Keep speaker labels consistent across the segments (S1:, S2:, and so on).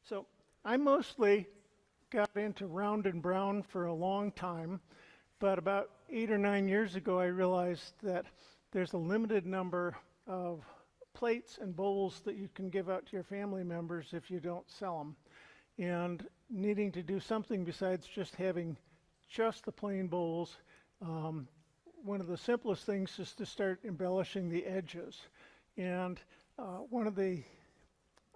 S1: So I mostly got into round and brown for a long time, but about 8 or 9 years ago I realized that there's a limited number of plates and bowls that you can give out to your family members if you don't sell them. And needing to do something besides just having just the plain bowls, one of the simplest things is to start embellishing the edges. And one of the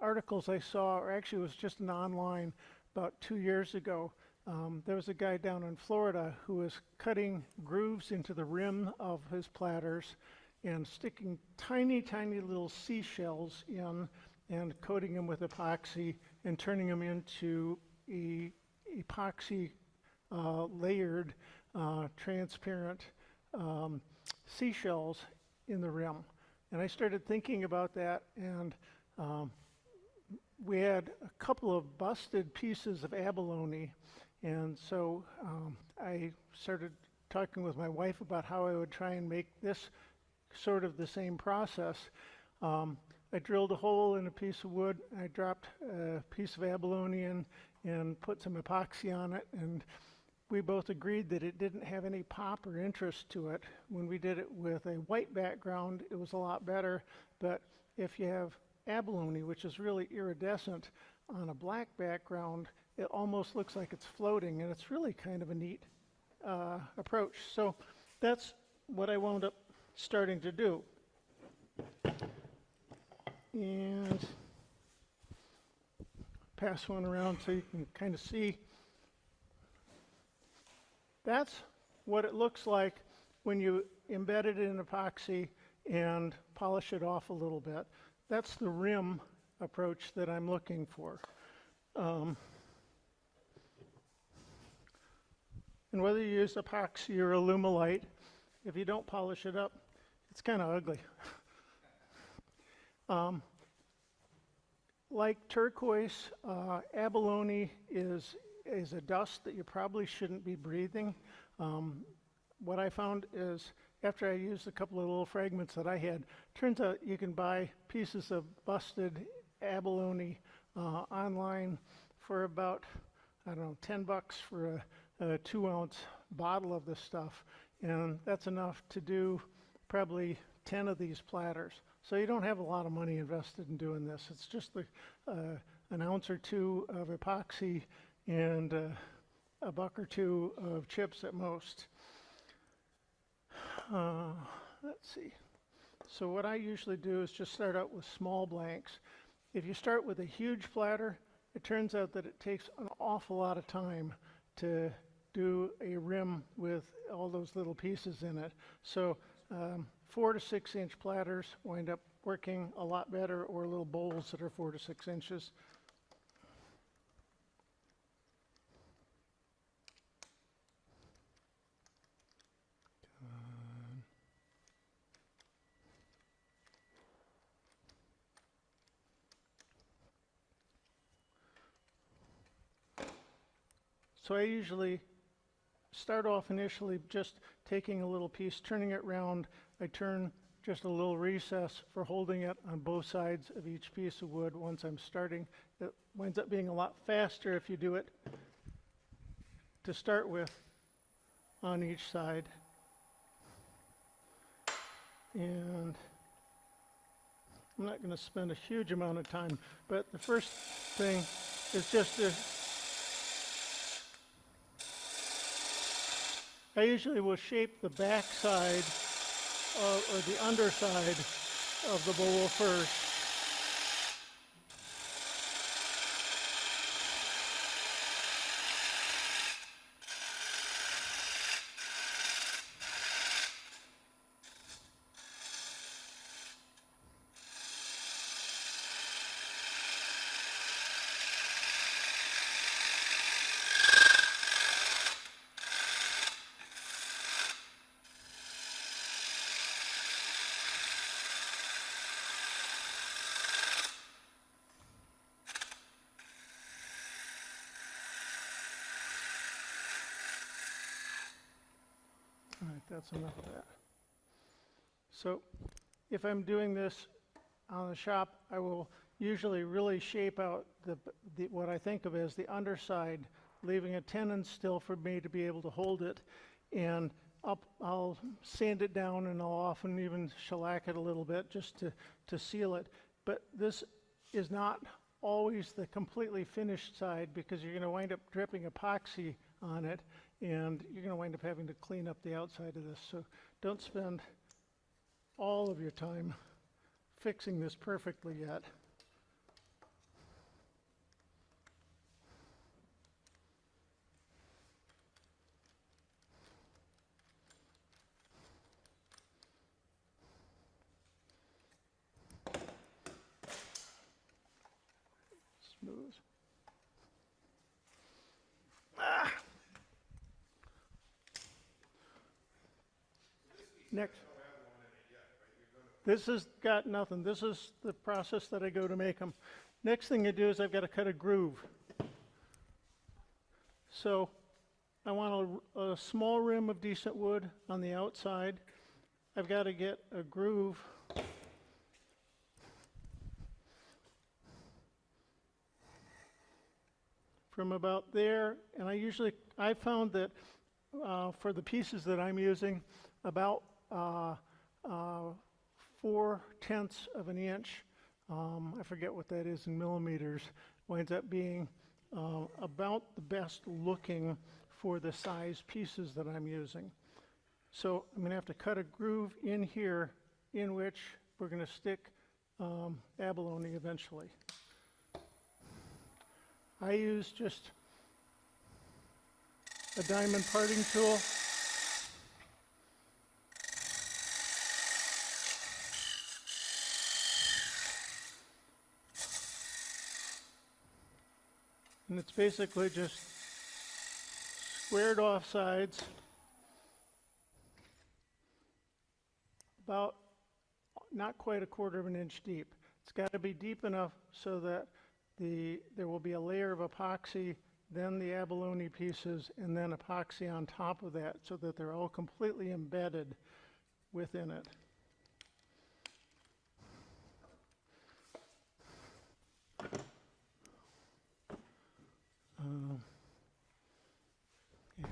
S1: articles I saw, or actually it was just an online about 2 years ago, there was a guy down in Florida who was cutting grooves into the rim of his platters and sticking tiny, tiny little seashells in and coating them with epoxy and turning them into epoxy layered transparent seashells in the rim. And I started thinking about that, and we had a couple of busted pieces of abalone, and so I started talking with my wife about how I would try and make this sort of the same process. I drilled a hole in a piece of wood, I dropped a piece of abalone in and put some epoxy on it, and we both agreed that it didn't have any pop or interest to it. When we did it with a white background, it was a lot better, but if you have abalone, which is really iridescent, on a black background, it almost looks like it's floating, and it's really kind of a neat approach. So that's what I wound up starting to do. And pass one around so you can kind of see. That's what it looks like when you embed it in epoxy and polish it off a little bit. That's the rim approach that I'm looking for. And whether you use epoxy or Alumilite, if you don't polish it up, it's kind of ugly. Like turquoise, abalone is a dust that you probably shouldn't be breathing. What I found is after I used a couple of little fragments that I had, turns out you can buy pieces of busted abalone online for about, I don't know, $10 for a 2-ounce bottle of this stuff. And that's enough to do probably 10 of these platters. So you don't have a lot of money invested in doing this. It's just an ounce or two of epoxy and a buck or two of chips at most. Let's see. So what I usually do is just start out with small blanks. If you start with a huge platter, it turns out that it takes an awful lot of time to do a rim with all those little pieces in it. So 4 to 6 inch platters wind up working a lot better, or little bowls that are 4 to 6 inches. So I usually start off initially just taking a little piece, turning it round. I turn just a little recess for holding it on both sides of each piece of wood once I'm starting. It winds up being a lot faster if you do it to start with on each side. And I'm not going to spend a huge amount of time, but the first thing is just to I usually will shape the back side or the underside of the bowl first. All right, that's enough of that. So if I'm doing this on the shop, I will usually really shape out what I think of as the underside, leaving a tenon still for me to be able to hold it. And I'll sand it down, and I'll often even shellac it a little bit just to seal it. But this is not always the completely finished side, because you're going to wind up dripping epoxy on it, and you're going to wind up having to clean up the outside of this. So don't spend all of your time fixing this perfectly yet. Smooth. Next. This has got nothing. This is the process that I go to make them. Next thing I do is I've got to cut a groove. So I want a small rim of decent wood on the outside. I've got to get a groove from about there, and I found that for the pieces that I'm using, about 4/10 of an inch, I forget what that is in millimeters, winds up being about the best looking for the size pieces that I'm using. So I'm going to have to cut a groove in here in which we're going to stick abalone eventually. I use just a diamond parting tool. And it's basically just squared off sides, about not quite 1/4 of an inch deep. It's got to be deep enough so that there will be a layer of epoxy, then the abalone pieces, and then epoxy on top of that, so that they're all completely embedded within it. Yeah.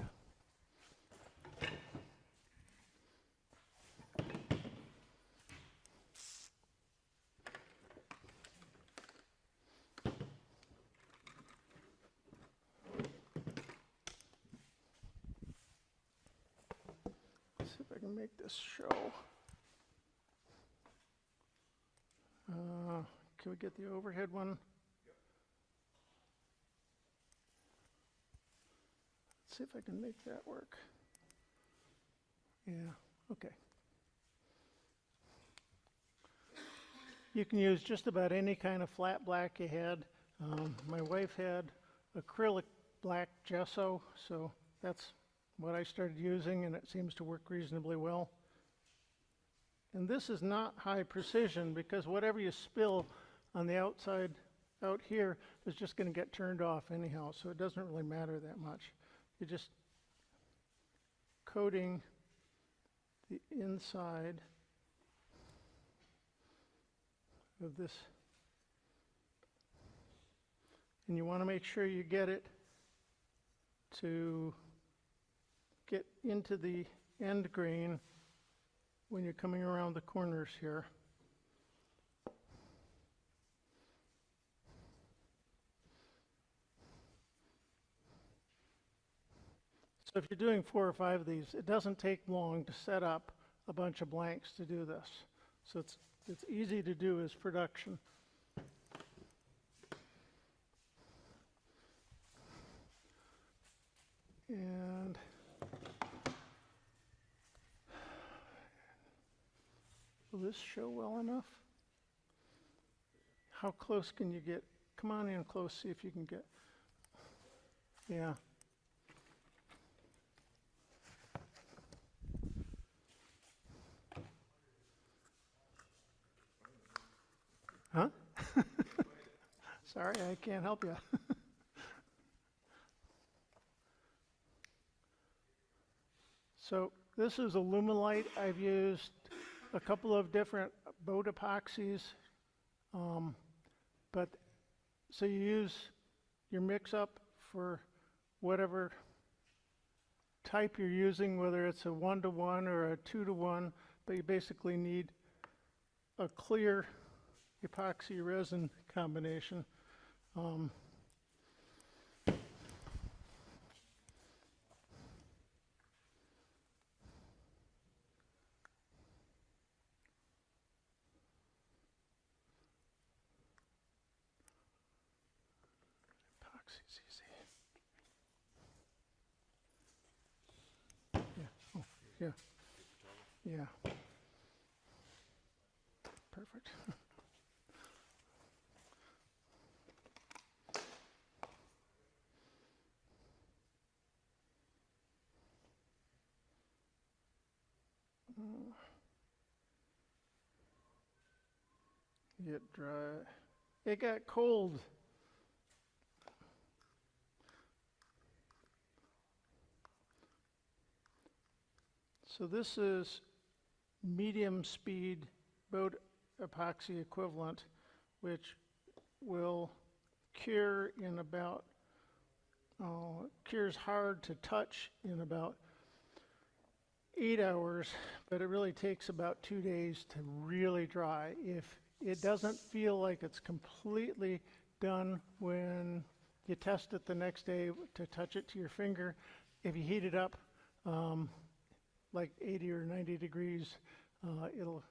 S1: Let's see if I can make this show. Can we get the overhead one? Let's see if I can make that work. Yeah, okay. You can use just about any kind of flat black you had. My wife had acrylic black gesso, so that's what I started using, and it seems to work reasonably well. And this is not high precision, because whatever you spill on the outside out here is just going to get turned off anyhow, so it doesn't really matter that much. You're just coating the inside of this, and you want to make sure you get it to get into the end grain when you're coming around the corners here. So if you're doing 4 or 5 of these, it doesn't take long to set up a bunch of blanks to do this. So it's easy to do as production. And will this show well enough? How close can you get? Come on in close, see if you can get. Yeah. Huh? Sorry, I can't help you. So this is Aluminite. I've used a couple of different boat epoxies. But so you use your mix-up for whatever type you're using, whether it's a 1-to-1 or a 2-to-1, but you basically need a clear epoxy resin combination. Epoxy's easy. Yeah. Oh, yeah. Yeah. Perfect. Get dry. It got cold. So this is medium speed boat epoxy equivalent, which will cure in about, cures hard to touch in about 8 hours, but it really takes about 2 days to really dry. If it doesn't feel like it's completely done when you test it the next day to touch it to your finger, if you heat it up like 80 or 90 degrees, it'll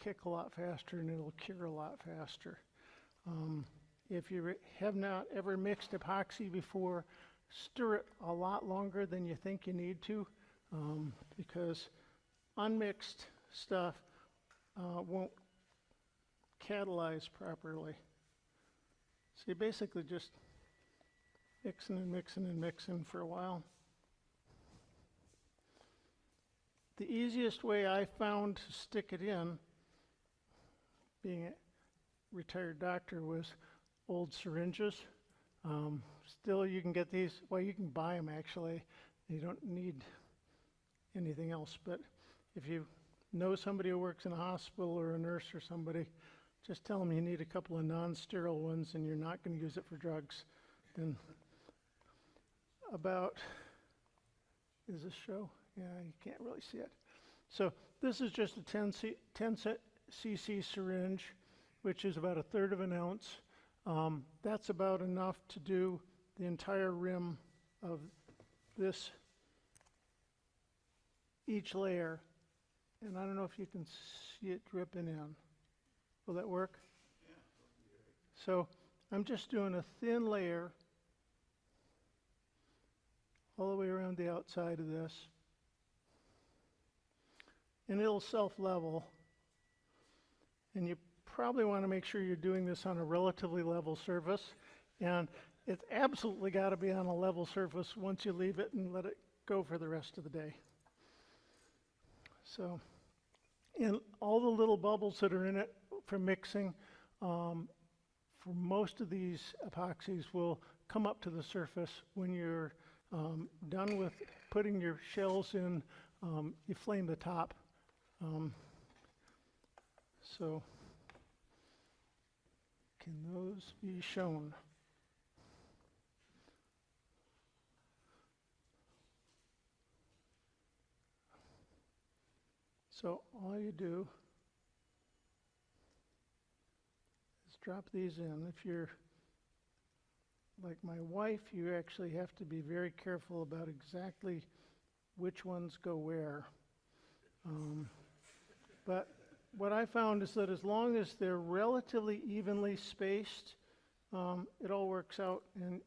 S1: kick a lot faster and it'll cure a lot faster. If you have not ever mixed epoxy before, stir it a lot longer than you think you need to, because unmixed stuff won't catalyze properly. So you basically just mixing and mixing and mixing for a while. The easiest way I found to stick it in, being a retired doctor, was old syringes. Still, you can get these, well, you can buy them actually. You don't need anything else, but if you know somebody who works in a hospital or a nurse or somebody, just tell them you need a couple of non-sterile ones and you're not going to use it for drugs. Then about, is this show? Yeah, you can't really see it. So this is just a 10 cc syringe, which is about 1/3 of an ounce. That's about enough to do the entire rim of this, each layer. And I don't know if you can see it dripping in. Will that work? Yeah. So I'm just doing a thin layer all the way around the outside of this. And it'll self-level. And you probably want to make sure you're doing this on a relatively level surface. And it's absolutely got to be on a level surface once you leave it and let it go for the rest of the day. So, and all the little bubbles that are in it from mixing, for most of these epoxies will come up to the surface when you're done with putting your shells in. You flame the top. So can those be shown? So all you do is drop these in. If you're like my wife, you actually have to be very careful about exactly which ones go where. But what I found is that as long as they're relatively evenly spaced, it all works out and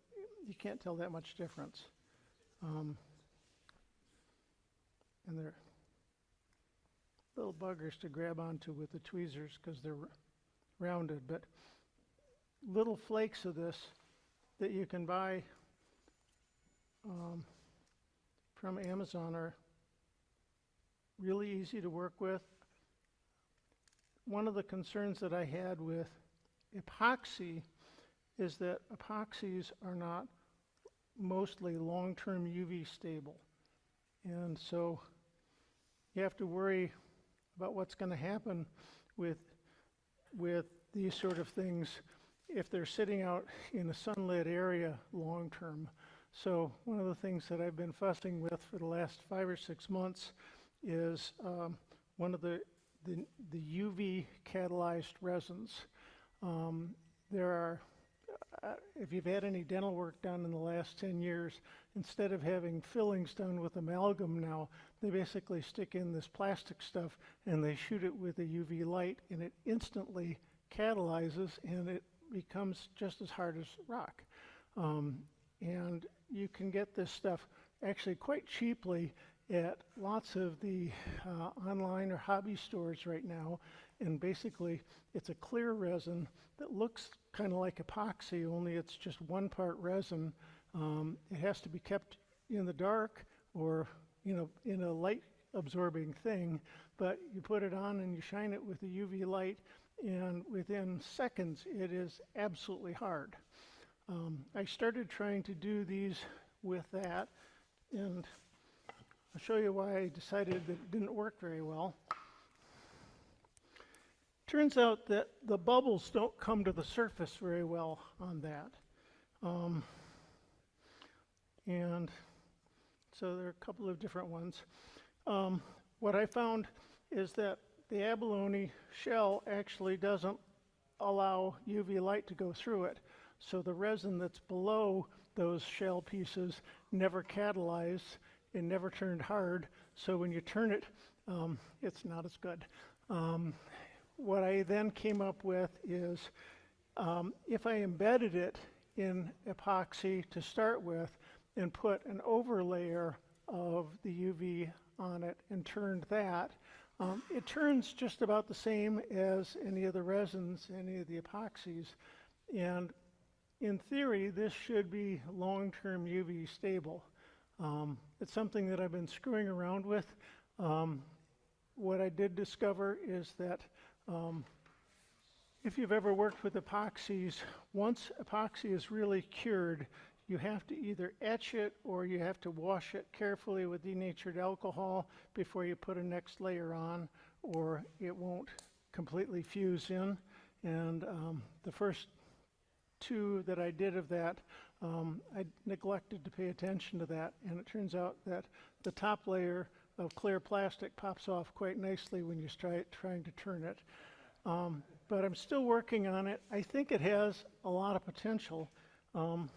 S1: you can't tell that much difference. And they're little buggers to grab onto with the tweezers because they're rounded, but little flakes of this that you can buy from Amazon are really easy to work with. One of the concerns that I had with epoxy is that epoxies are not mostly long-term UV stable. And so you have to worry about what's going to happen with these sort of things if they're sitting out in a sunlit area long term. So one of the things that I've been fussing with for the last 5 or 6 months is one of the UV catalyzed resins. There are, if you've had any dental work done in the last 10 years, instead of having fillings done with amalgam now, they basically stick in this plastic stuff and they shoot it with a UV light, and it instantly catalyzes and it becomes just as hard as rock. And you can get this stuff actually quite cheaply at lots of the online or hobby stores right now. And basically it's a clear resin that looks kind of like epoxy, only it's just 1 part resin. It has to be kept in the dark or in a light absorbing thing, but you put it on and you shine it with a UV light, and within seconds it is absolutely hard. I started trying to do these with that, and I'll show you why I decided that it didn't work very well. Turns out that the bubbles don't come to the surface very well on that. And so there are a couple of different ones. What I found is that the abalone shell actually doesn't allow UV light to go through it. So the resin that's below those shell pieces never catalyzed and never turned hard. So when you turn it, it's not as good. What I then came up with is if I embedded it in epoxy to start with and put an overlayer of the UV on it and turned that, it turns just about the same as any of the resins, any of the epoxies. And in theory, this should be long-term UV stable. It's something that I've been screwing around with. What I did discover is that if you've ever worked with epoxies, once epoxy is really cured, you have to either etch it or you have to wash it carefully with denatured alcohol before you put a next layer on, or it won't completely fuse in. And the first 2 that I did of that, I neglected to pay attention to that, and it turns out that the top layer of clear plastic pops off quite nicely when you trying to turn it. But I'm still working on it. I think it has a lot of potential. I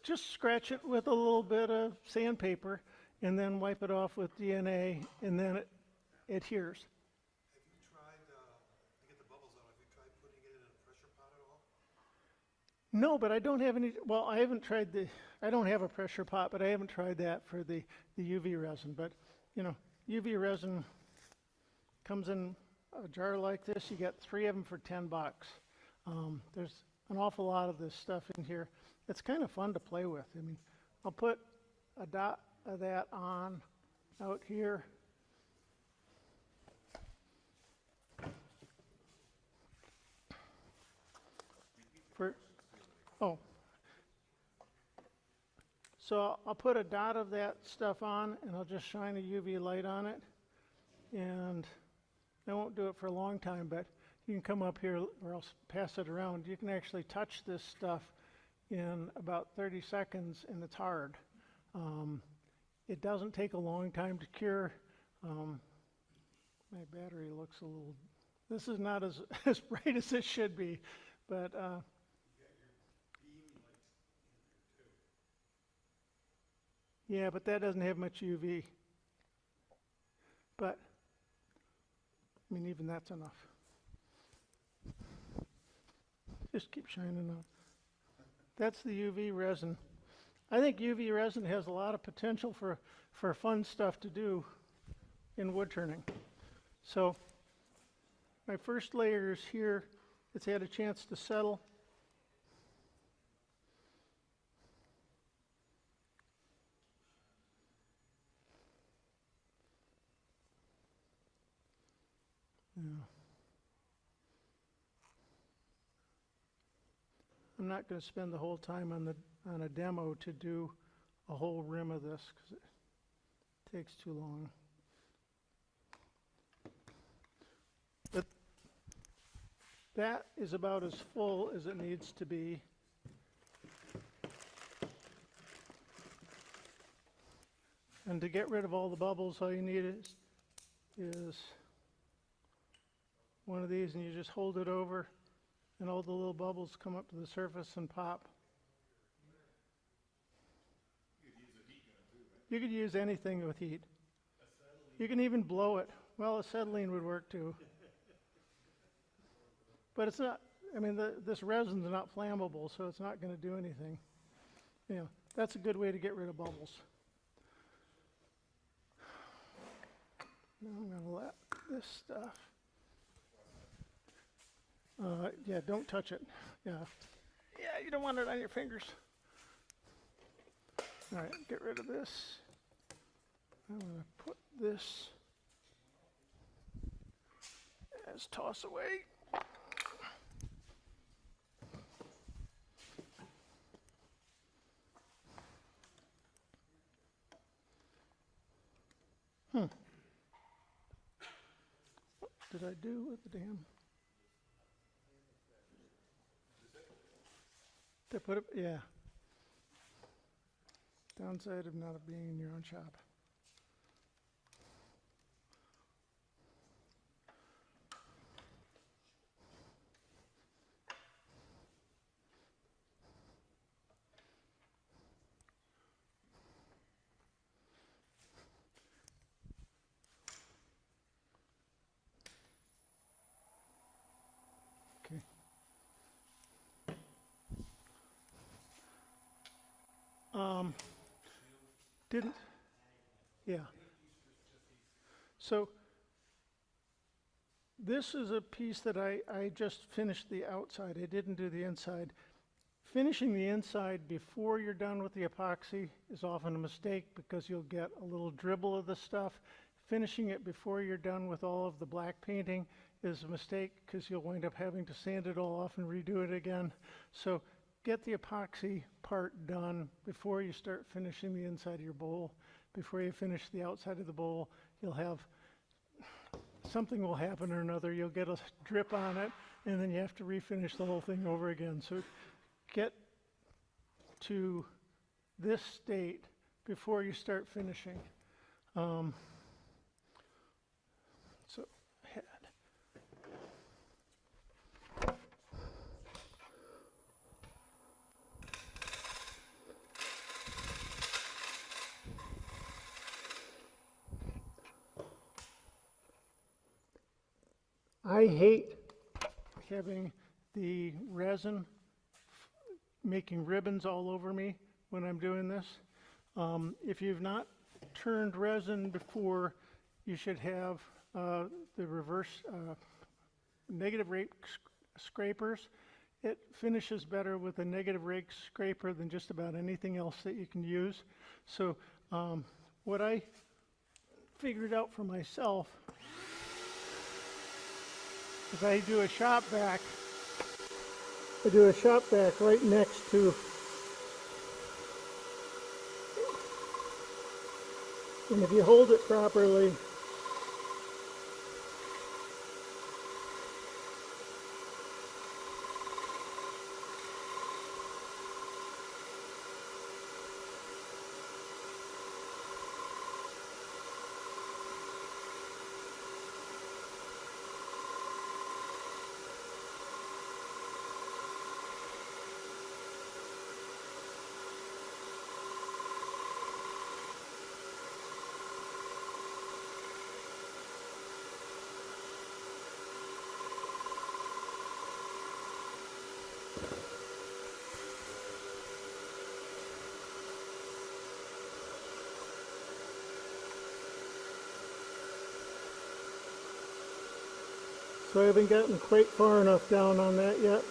S1: just scratch it with a little bit of sandpaper and then wipe it off with DNA, and then it adheres.
S2: Have you tried to get the bubbles out? Have you tried putting it in a pressure pot at all?
S1: No, but I don't have any. Well, I haven't tried I don't have a pressure pot, but I haven't tried that for the UV resin. But UV resin comes in a jar like this. You get 3 of them for $10. There's an awful lot of this stuff in here. It's kind of fun to play with. I mean, I'll put a dot of that on out here. So I'll put a dot of that stuff on, and I'll just shine a UV light on it. And I won't do it for a long time, but you can come up here, or I'll pass it around. You can actually touch this stuff in about 30 seconds, and it's hard. It doesn't take a long time to cure. My battery looks a little, this is not as bright as it should be, but yeah, but that doesn't have much UV. But, I mean, even that's enough. Just keep shining on. That's the UV resin. I think UV resin has a lot of potential for fun stuff to do in wood turning. So, my first layer is here. It's had a chance to settle. Yeah. I'm not going to spend the whole time on a demo to do a whole rim of this because it takes too long. That is about as full as it needs to be. And to get rid of all the bubbles, all you need is one of these, and you just hold it over, and all the little bubbles come up to the surface and pop. You could use anything with heat. You can even blow it. Well, acetylene would work too. But it's not, I mean, this resin's not flammable, so it's not going to do anything. You know, that's a good way to get rid of bubbles. Now I'm going to let this stuff. Yeah, don't touch it. Yeah, you don't want it on your fingers. All right, get rid of this. I'm going to put this as toss away. What did I do with the damn? They put it, yeah. Downside of not being in your own shop. Okay. Didn't, yeah. So this is a piece that I just finished the outside. I didn't do the inside. Finishing the inside before you're done with the epoxy is often a mistake because you'll get a little dribble of the stuff. Finishing it before you're done with all of the black painting is a mistake because you'll wind up having to sand it all off and redo it again. So get the epoxy part done before you start finishing the inside of your bowl. Before you finish the outside of the bowl, you'll have something will happen or another. You'll get a drip on it, and then you have to refinish the whole thing over again. So get to this state before you start finishing. So head. I hate having the resin making ribbons all over me when I'm doing this. If you've not turned resin before, you should have the reverse negative rake scrapers. It finishes better with a negative rake scraper than just about anything else that you can use. So what I figured out for myself is I do a shop vac. I do a shop vac right next to, and if you hold it properly, so I haven't gotten quite far enough down on that yet.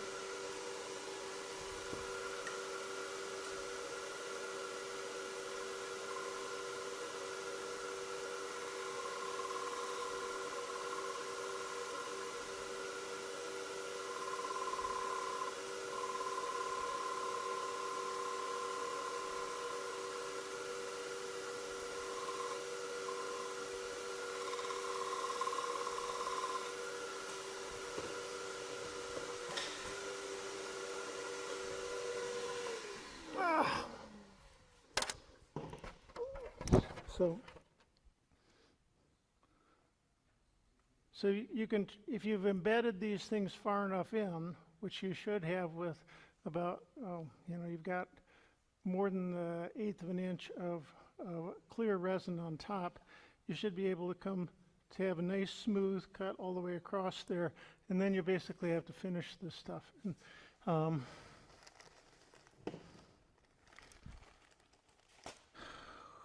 S1: So, so you can, if you've embedded these things far enough in, which you should have with about, you've got more than the eighth of an inch of clear resin on top, you should be able to come to have a nice smooth cut all the way across there, and then you basically have to finish this stuff. And,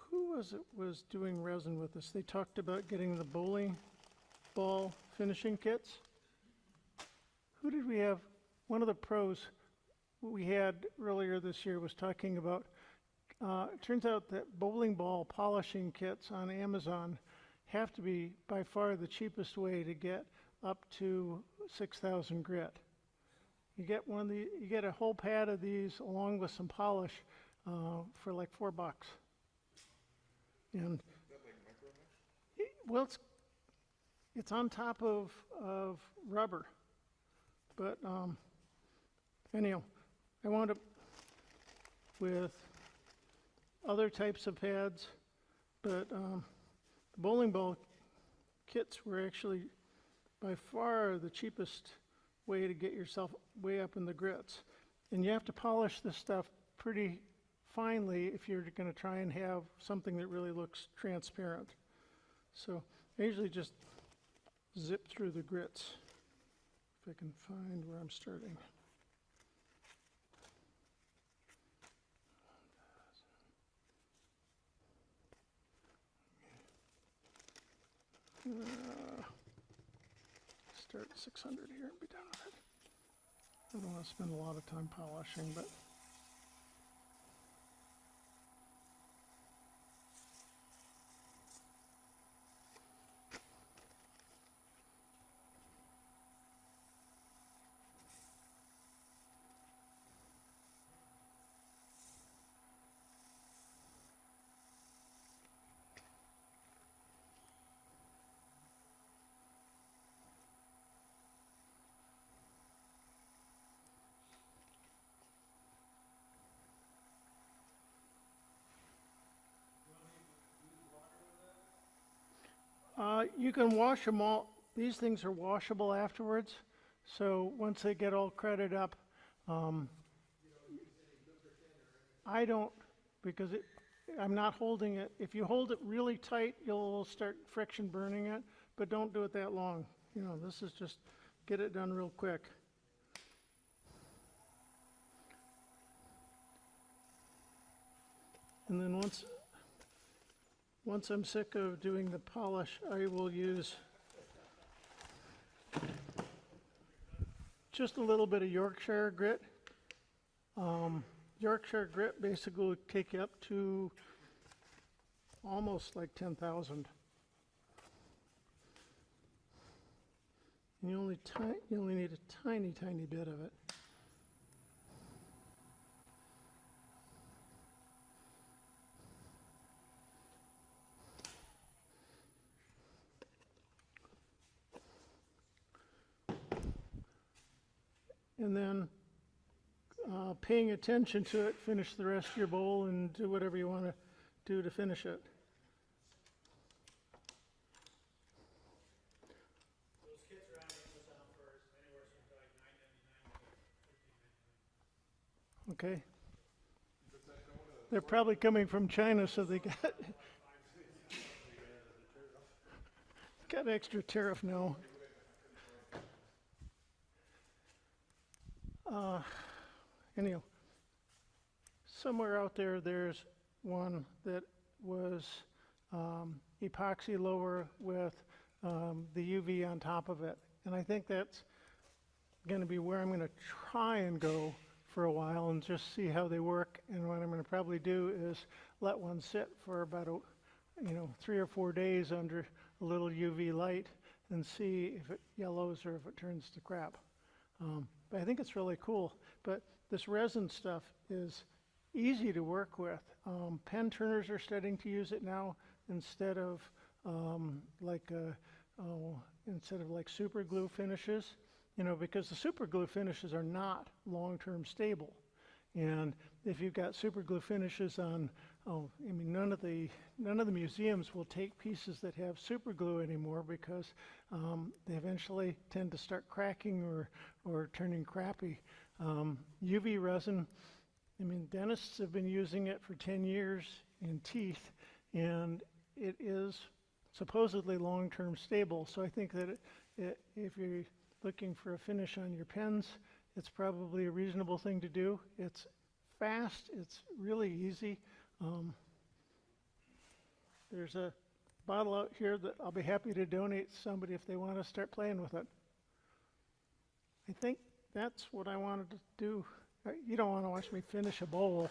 S1: who was doing resin with us? They talked about getting the bowling ball finishing kits. Who did we have? One of the pros we had earlier this year was talking about, it turns out that bowling ball polishing kits on Amazon have to be by far the cheapest way to get up to 6,000 grit. You get a whole pad of these along with some polish for like $4. And well, it's on top of rubber, but anyhow, I wound up with other types of pads, but the bowling ball kits were actually by far the cheapest way to get yourself way up in the grits. And you have to polish this stuff pretty finely if you're going to try and have something that really looks transparent. So I usually just zip through the grits if I can find where I'm starting. Start at 600 here and be done with it. I don't want to spend a lot of time polishing, but you can wash them all. These things are washable afterwards. So once they get all cretted up, I don't, because I'm not holding it. If you hold it really tight, you'll start friction burning it, but don't do it that long. This is just get it done real quick. And then once I'm sick of doing the polish, I will use just a little bit of Yorkshire grit. Yorkshire grit basically will take you up to almost like 10,000. And you only need a tiny, tiny bit of it. And then paying attention to it, finish the rest of your bowl and do whatever you want to do to finish it.
S3: Those kits are on Amazon for anywhere from like $9.99 to $15.99.
S1: Okay. They're probably coming from China, so they got extra tariff now. Anyhow, somewhere out there, there's one that was epoxy lower with the UV on top of it. And I think that's going to be where I'm going to try and go for a while and just see how they work. And what I'm going to probably do is let one sit for about 3 or 4 days under a little UV light and see if it yellows or if it turns to crap. But I think it's really cool. But this resin stuff is easy to work with. Pen turners are starting to use it now instead of like super glue finishes. Because the super glue finishes are not long-term stable. And if you've got super glue finishes on Oh, I mean, none of the museums will take pieces that have super glue anymore because they eventually tend to start cracking or turning crappy. UV resin, I mean, dentists have been using it for 10 years in teeth, and it is supposedly long-term stable. So I think that if you're looking for a finish on your pens, it's probably a reasonable thing to do. It's fast, it's really easy. There's a bottle out here that I'll be happy to donate to somebody if they want to start playing with it. I think that's what I wanted to do. You don't want to watch me finish a bowl.